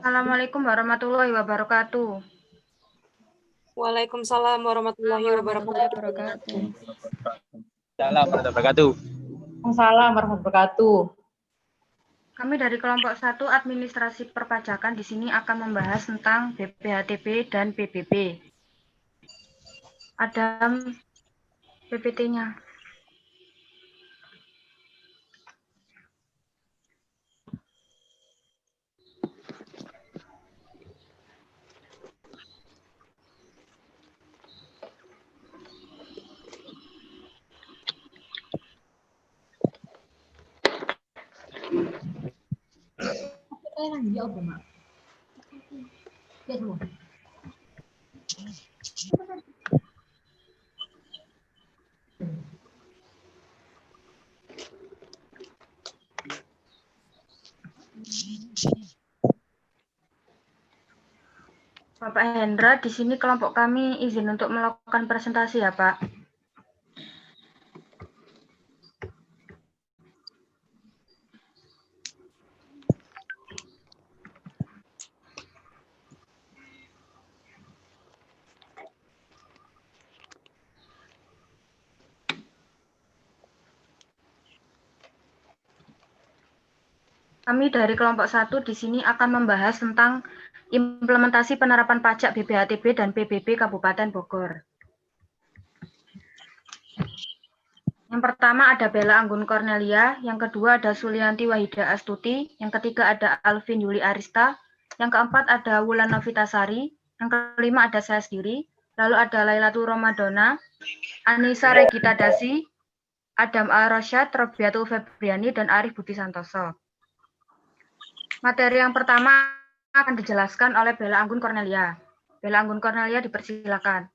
Assalamualaikum warahmatullahi wabarakatuh. Waalaikumsalam warahmatullahi wabarakatuh. Salam warahmatullahi wabarakatuh. Salam warahmatullahi wabarakatuh. Kami dari kelompok 1 administrasi perpajakan di sini akan membahas tentang BPHTB dan PBB. Ada PPT-nya. Bapak Hendra, di sini kelompok kami izin untuk melakukan presentasi ya, Pak. Kami dari kelompok 1 di sini akan membahas tentang implementasi penerapan pajak BPHTB dan PBB Kabupaten Bogor. Yang pertama ada Bella Anggun Cornelia, yang kedua ada Sulianti Wahida Astuti, yang ketiga ada Alvin Yuli Arista, yang keempat ada Wulan Novitasari, yang kelima ada saya sendiri, lalu ada Lailatul Ramadona, Anissa Regita Dasi, Adam Al-Rasyad, Robiatul Febriani, dan Arif Budi Santoso. Materi yang pertama akan dijelaskan oleh Bella Anggun Cornelia. Bella Anggun Cornelia dipersilakan.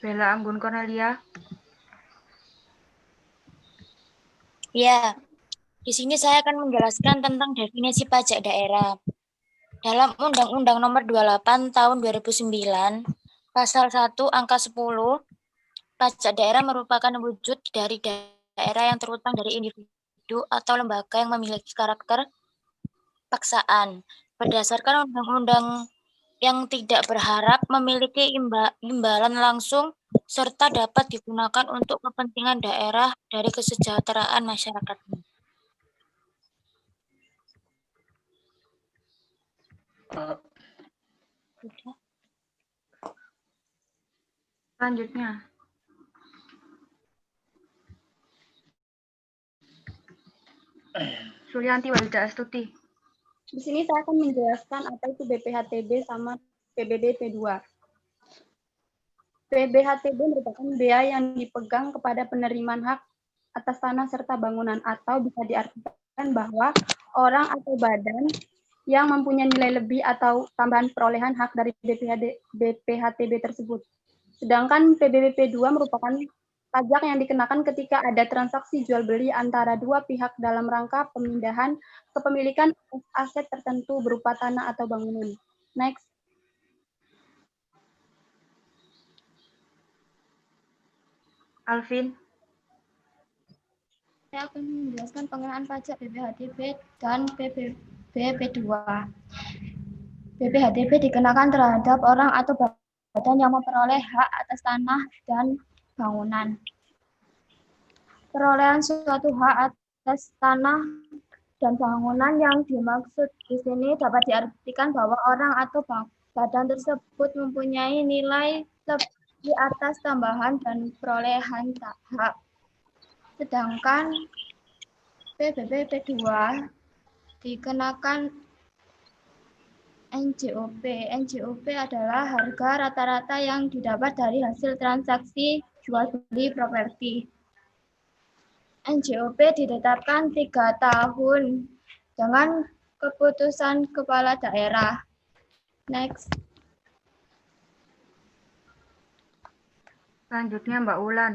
Bella Anggun Cornelia. Ya, di sini saya akan menjelaskan tentang definisi pajak daerah. Dalam Undang-Undang Nomor 28 Tahun 2009, Pasal 1 Angka 10, pajak daerah merupakan wujud dari daerah yang terutang dari individu atau lembaga yang memiliki karakter paksaan. Berdasarkan undang-undang yang tidak berharap memiliki imbalan langsung serta dapat digunakan untuk kepentingan daerah dari kesejahteraan masyarakatnya. Selanjutnya. Sulianti Wahida Astuti. Di sini saya akan menjelaskan apa itu BPHTB sama PBB P2. BPHTB merupakan biaya yang dipegang kepada penerimaan hak atas tanah serta bangunan, atau bisa diartikan bahwa orang atau badan yang mempunyai nilai lebih atau tambahan perolehan hak dari BPHTB tersebut. Sedangkan PBB P2 merupakan pajak yang dikenakan ketika ada transaksi jual beli antara dua pihak dalam rangka pemindahan kepemilikan aset tertentu berupa tanah atau bangunan. Next. Alvin. Saya akan menjelaskan pengenaan pajak BPHTB dan PBB P2. BPHTB dikenakan terhadap orang atau badan yang memperoleh hak atas tanah dan bangunan. Perolehan suatu hak atas tanah dan bangunan yang dimaksud di sini dapat diartikan bahwa orang atau badan tersebut mempunyai nilai lebih atas tambahan dan perolehan hak. Sedangkan PBB P2 dikenakan NJOP. NJOP adalah harga rata-rata yang didapat dari hasil transaksi jual beli properti. NJOP ditetapkan 3 tahun dengan keputusan kepala daerah. Next. Selanjutnya Mbak Wulan.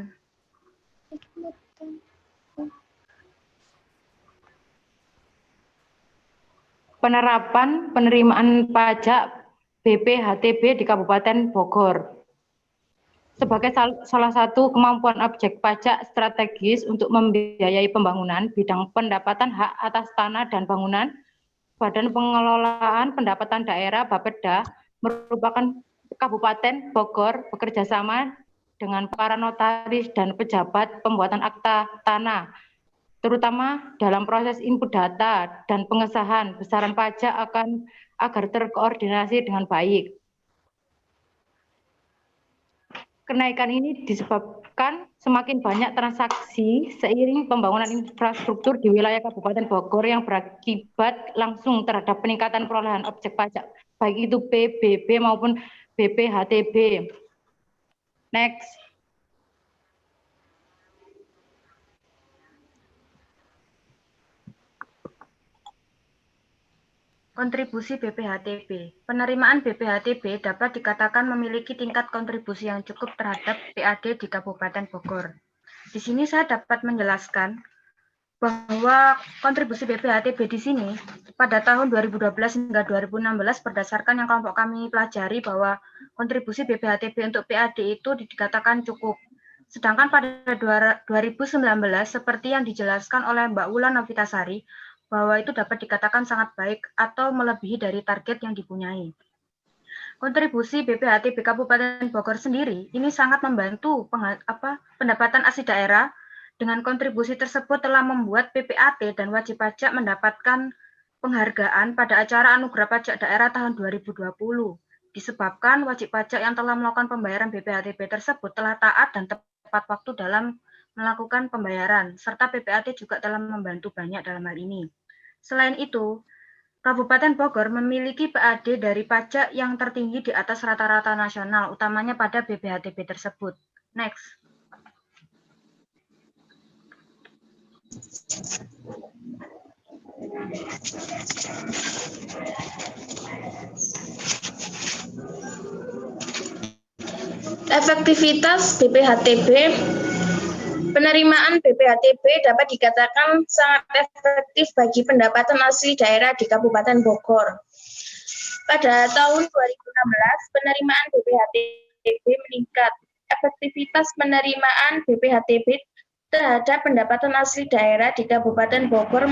penerapan penerimaan pajak BPHTB di Kabupaten Bogor. Sebagai salah satu kemampuan objek pajak strategis untuk membiayai pembangunan bidang pendapatan hak atas tanah dan bangunan, Badan Pengelolaan Pendapatan Daerah Bapeda merupakan Kabupaten Bogor bekerjasama dengan para notaris dan pejabat pembuatan akta tanah, terutama dalam proses input data dan pengesahan besaran pajak agar terkoordinasi dengan baik. Kenaikan ini disebabkan semakin banyak transaksi seiring pembangunan infrastruktur di wilayah Kabupaten Bogor yang berakibat langsung terhadap peningkatan perolehan objek pajak, baik itu PBB maupun BPHTB. Next. Kontribusi BPHTB. Penerimaan BPHTB dapat dikatakan memiliki tingkat kontribusi yang cukup terhadap PAD di Kabupaten Bogor. Di sini saya dapat menjelaskan bahwa kontribusi BPHTB di sini pada tahun 2012 hingga 2016 berdasarkan yang kelompok kami pelajari bahwa kontribusi BPHTB untuk PAD itu dikatakan cukup. Sedangkan pada 2019 seperti yang dijelaskan oleh Mbak Wulan Novitasari, bahwa itu dapat dikatakan sangat baik atau melebihi dari target yang dipunyai. Kontribusi BPHTB Kabupaten Bogor sendiri ini sangat membantu pendapatan asli daerah. Dengan kontribusi tersebut telah membuat PPAT dan wajib pajak mendapatkan penghargaan pada acara Anugerah Pajak Daerah tahun 2020. Disebabkan wajib pajak yang telah melakukan pembayaran BPHTB tersebut telah taat dan tepat waktu dalam melakukan pembayaran, serta PPAT juga telah membantu banyak dalam hal ini. Selain itu, Kabupaten Bogor memiliki PAD dari pajak yang tertinggi di atas rata-rata nasional, utamanya pada BPHTB tersebut. Next. Efektivitas BPHTB. Penerimaan BPHTB dapat dikatakan sangat efektif bagi pendapatan asli daerah di Kabupaten Bogor. Pada tahun 2016, penerimaan BPHTB meningkat. Efektivitas penerimaan BPHTB terhadap pendapatan asli daerah di Kabupaten Bogor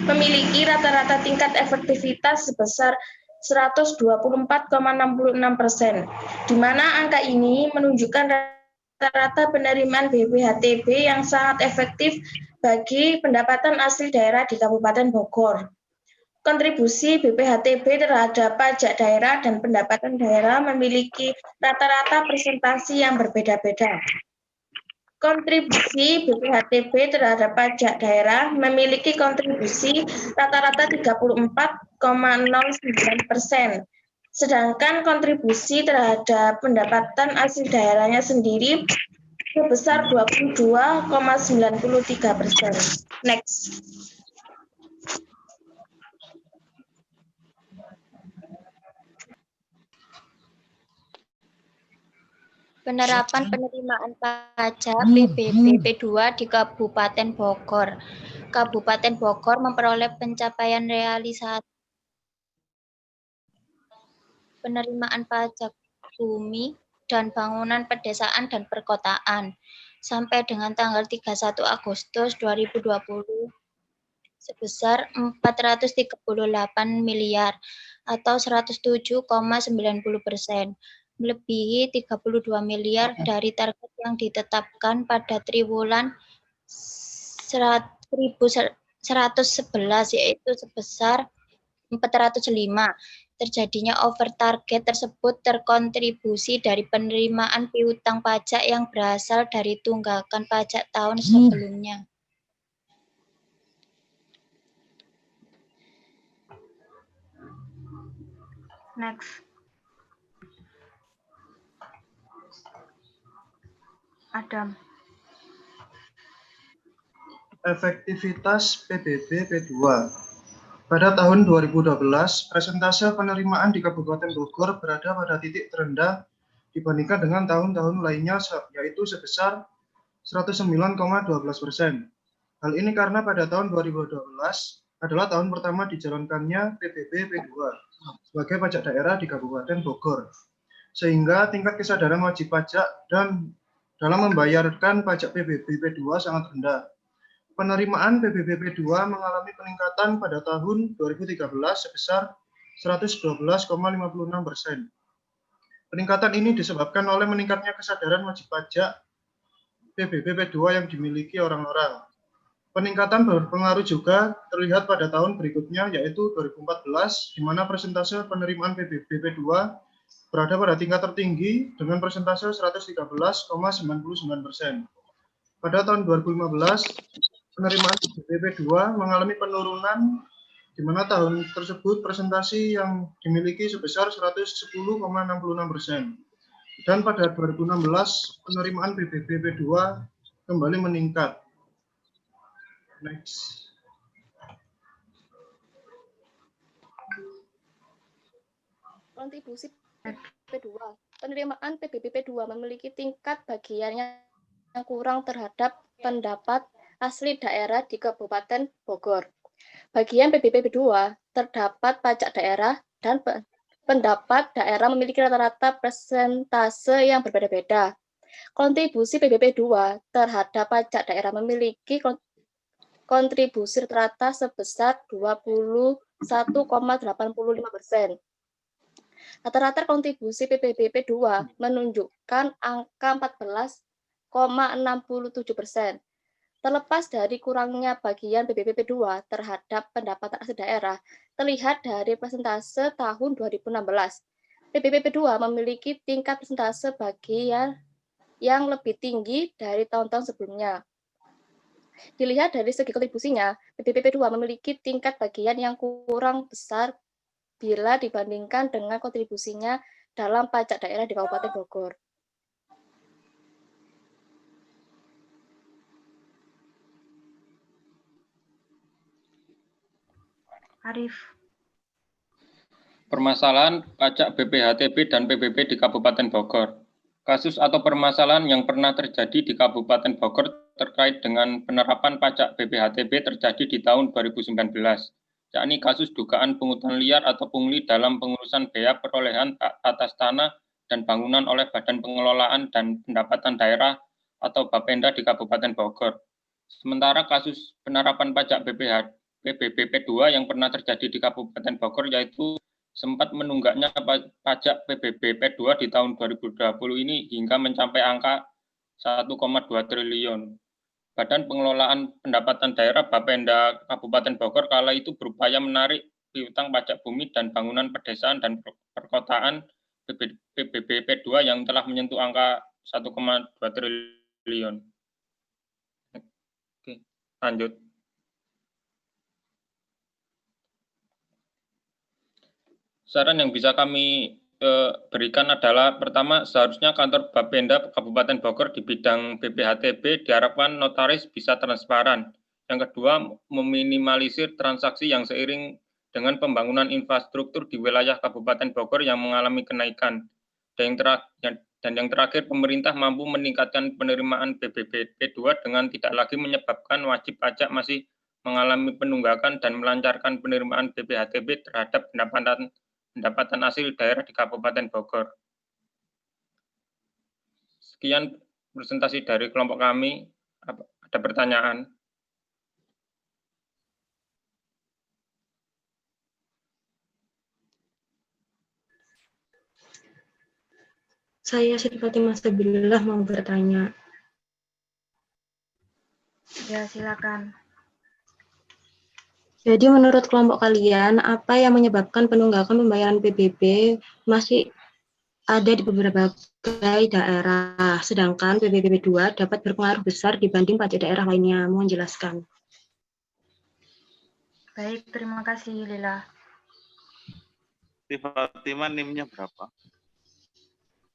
memiliki rata-rata tingkat efektivitas sebesar 124,66%, di mana angka ini menunjukkan rata-rata penerimaan BPHTB yang sangat efektif bagi pendapatan asli daerah di Kabupaten Bogor. Kontribusi BPHTB terhadap pajak daerah dan pendapatan daerah memiliki rata-rata presentasi yang berbeda-beda. Kontribusi BPHTB terhadap pajak daerah memiliki kontribusi rata-rata 34,09%. Sedangkan kontribusi terhadap pendapatan asli daerahnya sendiri sebesar 22,93%. Next. Penerapan penerimaan pajak PBB P2 di Kabupaten Bogor. Kabupaten Bogor memperoleh pencapaian realisasi penerimaan pajak bumi dan bangunan pedesaan dan perkotaan sampai dengan tanggal 31 Agustus 2020 sebesar 438 miliar atau 107,90%, melebihi 32 miliar dari target yang ditetapkan pada triwulan 1111 yaitu sebesar 405. Terjadinya over target tersebut terkontribusi dari penerimaan piutang pajak yang berasal dari tunggakan pajak tahun sebelumnya. Next. Adam. Efektivitas PBB P2. Pada tahun 2012, persentase penerimaan di Kabupaten Bogor berada pada titik terendah dibandingkan dengan tahun-tahun lainnya, yaitu sebesar 109,12%. Hal ini karena pada tahun 2012, adalah tahun pertama dijalankannya PBB P2 sebagai pajak daerah di Kabupaten Bogor, sehingga tingkat kesadaran wajib pajak dan dalam membayarkan pajak PBB P2 sangat rendah. Penerimaan PBB P2 mengalami peningkatan pada tahun 2013 sebesar 112,56%. Peningkatan ini disebabkan oleh meningkatnya kesadaran wajib pajak PBB P2 yang dimiliki orang-orang. Peningkatan berpengaruh juga terlihat pada tahun berikutnya, yaitu 2014, di mana persentase penerimaan PBB P2 berada pada tingkat tertinggi dengan persentase 113,99%. Pada tahun 2015, penerimaan PBB P2 mengalami penurunan, di mana tahun tersebut presentasi yang dimiliki sebesar 110,66%. Dan pada 2016, penerimaan PBB P2 kembali meningkat. Next. Kontribusi P2. Penerimaan PBB P2 memiliki tingkat bagian yang kurang terhadap pendapat asli daerah di Kabupaten Bogor. Bagian PBB P2 terdapat pajak daerah dan pendapat daerah memiliki rata-rata persentase yang berbeda-beda. Kontribusi PBB P2 terhadap pajak daerah memiliki kontribusi rata sebesar 21,85%. Rata-rata kontribusi PBB P2 menunjukkan angka 14,67%. Terlepas dari kurangnya bagian PBB P2 terhadap pendapatan asli daerah, terlihat dari persentase tahun 2016. PBB P2 memiliki tingkat persentase bagian yang lebih tinggi dari tahun-tahun sebelumnya. Dilihat dari segi kontribusinya, PBB P2 memiliki tingkat bagian yang kurang besar bila dibandingkan dengan kontribusinya dalam pajak daerah di Kabupaten Bogor. Arif. Permasalahan pajak BPHTB dan PBB di Kabupaten Bogor. Kasus atau permasalahan yang pernah terjadi di Kabupaten Bogor terkait dengan penerapan pajak BPHTB terjadi di tahun 2019, yakni kasus dugaan pungutan liar atau pungli dalam pengurusan bea perolehan atas tanah dan bangunan oleh Badan Pengelolaan dan Pendapatan Daerah atau Bapenda di Kabupaten Bogor. Sementara kasus penerapan pajak PBB P2 yang pernah terjadi di Kabupaten Bogor yaitu sempat menunggaknya pajak PBB P2 di tahun 2020 ini hingga mencapai angka 1,2 triliun. Badan Pengelolaan Pendapatan Daerah Bapenda Kabupaten Bogor kala itu berupaya menarik piutang pajak bumi dan bangunan pedesaan dan perkotaan PBB P2 yang telah menyentuh angka 1,2 triliun. Oke, lanjut. Saran yang bisa kami berikan adalah pertama, seharusnya kantor Bapenda Kabupaten Bogor di bidang BPHTB diharapkan notaris bisa transparan. Yang kedua, meminimalisir transaksi yang seiring dengan pembangunan infrastruktur di wilayah Kabupaten Bogor yang mengalami kenaikan. Dan yang terakhir, pemerintah mampu meningkatkan penerimaan PBB P2 dengan tidak lagi menyebabkan wajib pajak masih mengalami penunggakan dan melancarkan penerimaan BPHTB terhadap pendapatan hasil daerah di Kabupaten Bogor. Sekian presentasi dari kelompok kami. Ada pertanyaan? Saya Siti Fatimah Sabillah mau bertanya. Ya, silakan. Jadi menurut kelompok kalian, apa yang menyebabkan penunggakan pembayaran PBB masih ada di beberapa daerah, sedangkan PBB 2 dapat berpengaruh besar dibanding pajak daerah lainnya? Mohon jelaskan. Baik, terima kasih Lila. Fatimah NIM-nya berapa?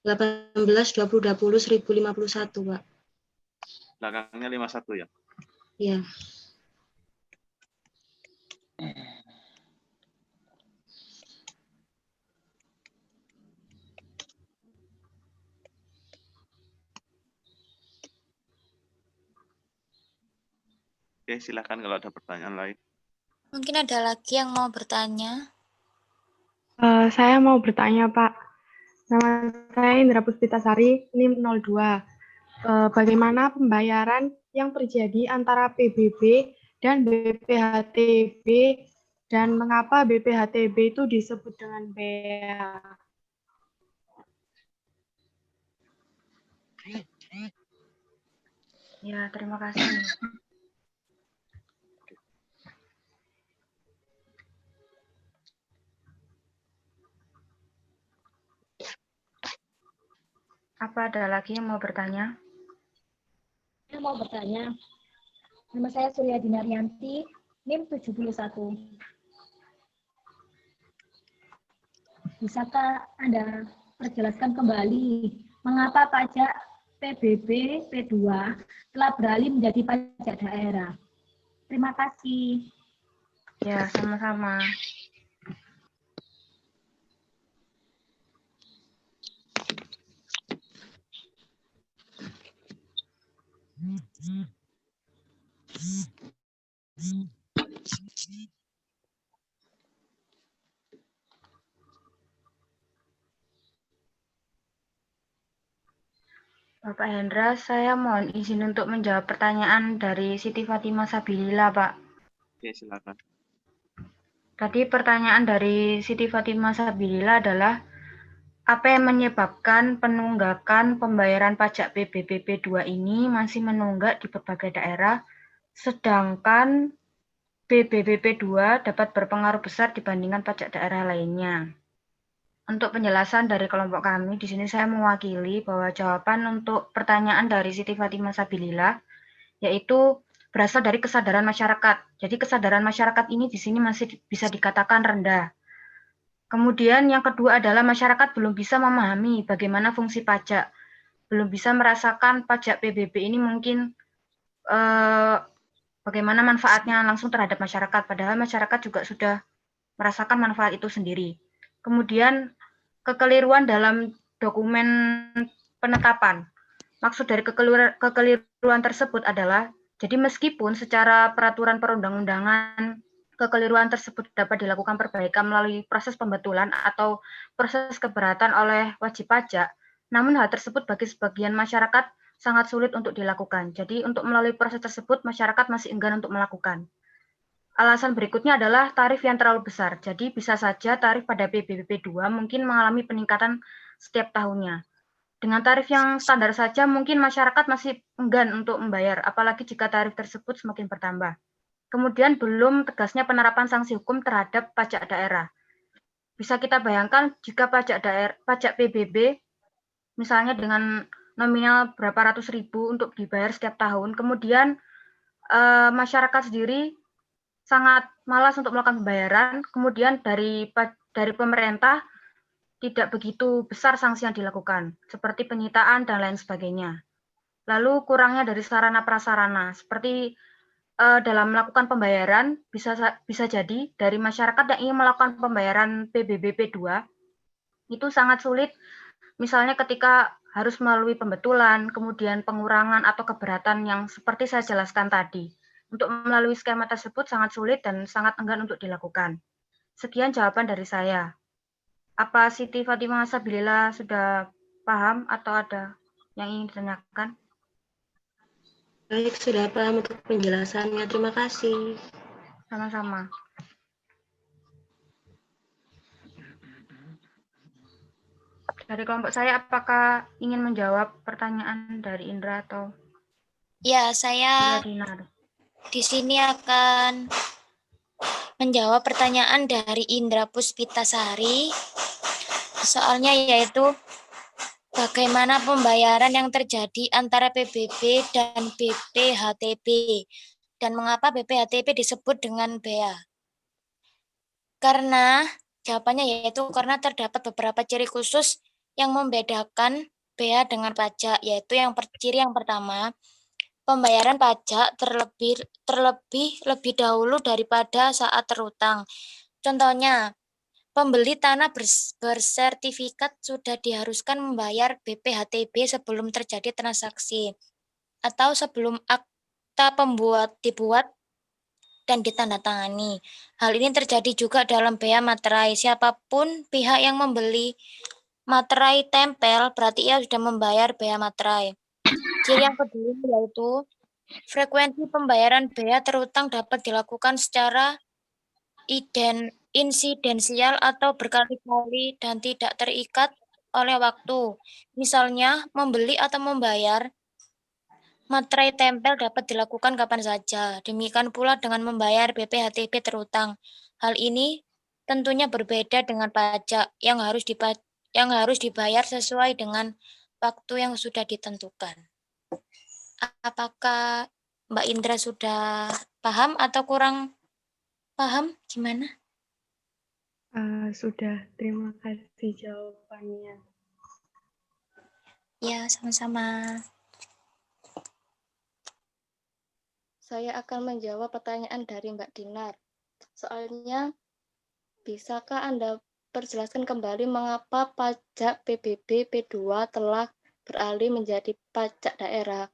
18, 20, 20, 1051, Pak. Belakangnya 51 ya? Iya. Oke, silakan kalau ada pertanyaan lain. Mungkin ada lagi yang mau bertanya? Saya mau bertanya, Pak. Nama saya Indra Puspitasari, NIM 02. Bagaimana pembayaran yang terjadi antara PBB dan BPHTB dan mengapa BPHTB itu disebut dengan bea? Ya, terima kasih. Apa ada lagi yang mau bertanya? Saya mau bertanya. Nama saya Surya Dinaryanti, NIM 71. Bisakah Anda perjelaskan kembali mengapa pajak PBB P2 telah beralih menjadi pajak daerah? Terima kasih. Ya, sama-sama. Bapak Hendra, saya mohon izin untuk menjawab pertanyaan dari Siti Fatimah Sabilillah, Pak. Oke, silakan. Tadi pertanyaan dari Siti Fatimah Sabilillah adalah, apa yang menyebabkan penunggakan pembayaran pajak PBB P2 ini masih menunggak di berbagai daerah, sedangkan PBB P2 dapat berpengaruh besar dibandingkan pajak daerah lainnya. Untuk penjelasan dari kelompok kami, di sini saya mewakili bahwa jawaban untuk pertanyaan dari Siti Fatimah Sabilillah yaitu berasal dari kesadaran masyarakat. Jadi kesadaran masyarakat ini di sini masih bisa dikatakan rendah. Kemudian yang kedua adalah masyarakat belum bisa memahami bagaimana fungsi pajak, belum bisa merasakan pajak PBB ini mungkin bagaimana manfaatnya langsung terhadap masyarakat, padahal masyarakat juga sudah merasakan manfaat itu sendiri. Kemudian kekeliruan dalam dokumen penetapan. Maksud dari kekeliruan tersebut adalah, jadi meskipun secara peraturan perundang-undangan kekeliruan tersebut dapat dilakukan perbaikan melalui proses pembetulan atau proses keberatan oleh wajib pajak, namun hal tersebut bagi sebagian masyarakat sangat sulit untuk dilakukan. Jadi untuk melalui proses tersebut masyarakat masih enggan untuk melakukan. Alasan berikutnya adalah tarif yang terlalu besar. Jadi bisa saja tarif pada PBB 2 mungkin mengalami peningkatan setiap tahunnya. Dengan tarif yang standar saja mungkin masyarakat masih enggan untuk membayar, apalagi jika tarif tersebut semakin bertambah. Kemudian belum tegasnya penerapan sanksi hukum terhadap pajak daerah. Bisa kita bayangkan jika pajak PBB misalnya dengan nominal berapa ratus ribu untuk dibayar setiap tahun, kemudian masyarakat sendiri sangat malas untuk melakukan pembayaran, kemudian dari pemerintah tidak begitu besar sanksi yang dilakukan, seperti penyitaan dan lain sebagainya. Lalu kurangnya dari sarana prasarana, seperti dalam melakukan pembayaran, bisa jadi dari masyarakat yang ingin melakukan pembayaran PBB P2, itu sangat sulit, misalnya ketika harus melalui pembetulan, kemudian pengurangan atau keberatan yang seperti saya jelaskan tadi. Untuk melalui skema tersebut sangat sulit dan sangat enggan untuk dilakukan. Sekian jawaban dari saya. Apa Siti Fatimah Sabilillah sudah paham atau ada yang ingin ditanyakan? Baik, sudah paham untuk penjelasannya. Terima kasih. Sama-sama. Dari kelompok saya, apakah ingin menjawab pertanyaan dari Indra atau? Ya, saya di sini akan menjawab pertanyaan dari Indra Puspitasari. Soalnya yaitu bagaimana pembayaran yang terjadi antara PBB dan BPHTB dan mengapa BPHTB disebut dengan bea. Karena jawabannya yaitu karena terdapat beberapa ciri khusus yang membedakan bea dengan pajak, yaitu ciri yang pertama, pembayaran pajak terlebih dahulu daripada saat terutang. Contohnya, pembeli tanah bersertifikat sudah diharuskan membayar BPHTB sebelum terjadi transaksi, atau sebelum akta dibuat dan ditandatangani. Hal ini terjadi juga dalam bea materai. Siapapun pihak yang membeli materai tempel berarti ia sudah membayar bea materai. Ciri yang kedua yaitu frekuensi pembayaran bea terutang dapat dilakukan secara insidensial atau berkali-kali dan tidak terikat oleh waktu. Misalnya, membeli atau membayar materai tempel dapat dilakukan kapan saja. Demikian pula dengan membayar BPHTB terutang. Hal ini tentunya berbeda dengan pajak yang harus dibayar sesuai dengan waktu yang sudah ditentukan. Apakah Mbak Indra sudah paham atau kurang paham? Gimana? Sudah, terima kasih jawabannya. Ya, sama-sama. Saya akan menjawab pertanyaan dari Mbak Dinar. Soalnya, bisakah Anda perjelaskan kembali mengapa pajak PBB P2 telah beralih menjadi pajak daerah?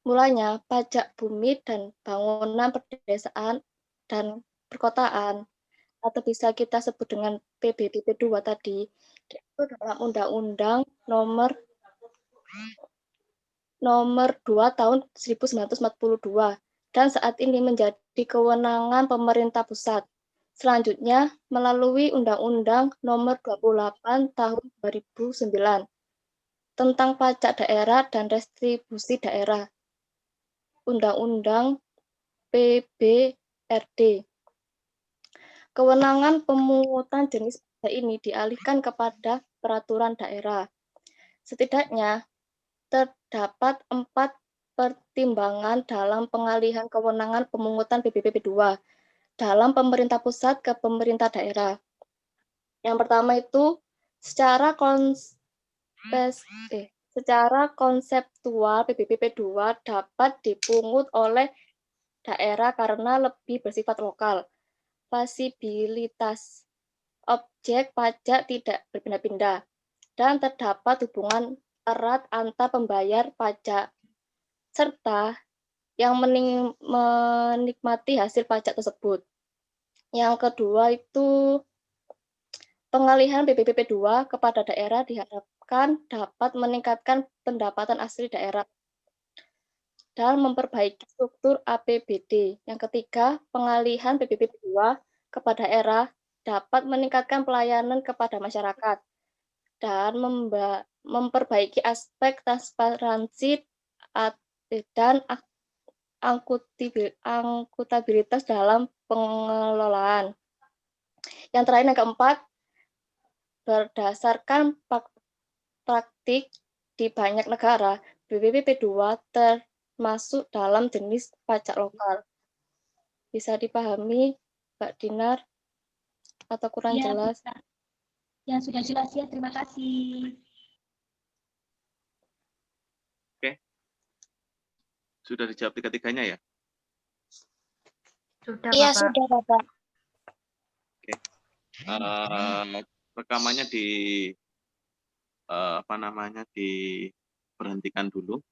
Mulanya, pajak bumi dan bangunan pedesaan dan perkotaan, atau bisa kita sebut dengan PBB P2 tadi, itu dalam Undang-Undang nomor 2 tahun 1942 dan saat ini menjadi kewenangan pemerintah pusat. Selanjutnya, melalui Undang-Undang nomor 28 tahun 2009 tentang pajak daerah dan restribusi daerah. Undang-Undang PBRD. Kewenangan pemungutan jenis pajak ini dialihkan kepada peraturan daerah. Setidaknya, terdapat 4 pertimbangan dalam pengalihan kewenangan pemungutan PBB 2 dalam pemerintah pusat ke pemerintah daerah. Yang pertama itu secara konseptual PBB 2 dapat dipungut oleh daerah karena lebih bersifat lokal. Pasibilitas objek pajak tidak berpindah-pindah dan terdapat hubungan erat antar pembayar pajak serta yang menikmati hasil pajak tersebut. Yang kedua itu pengalihan PBB 2 kepada daerah diharapkan dapat meningkatkan pendapatan asli daerah dan memperbaiki struktur APBD. Yang ketiga, pengalihan PBB 2 kepada daerah dapat meningkatkan pelayanan kepada masyarakat dan memperbaiki aspek transparansi dan akuntabilitas dalam pengelolaan. Yang terakhir, yang keempat, berdasarkan praktik di banyak negara, PBB P2 termasuk dalam jenis pajak lokal. Bisa dipahami, Mbak Dinar, atau kurang jelas? Yang sudah jelas ya, terima kasih. Oke. Sudah dijawab tiga-tiganya ya? Sudah, Iya, Bapak. sudah, Bapak. Oke. Rekamannya diberhentikan dulu.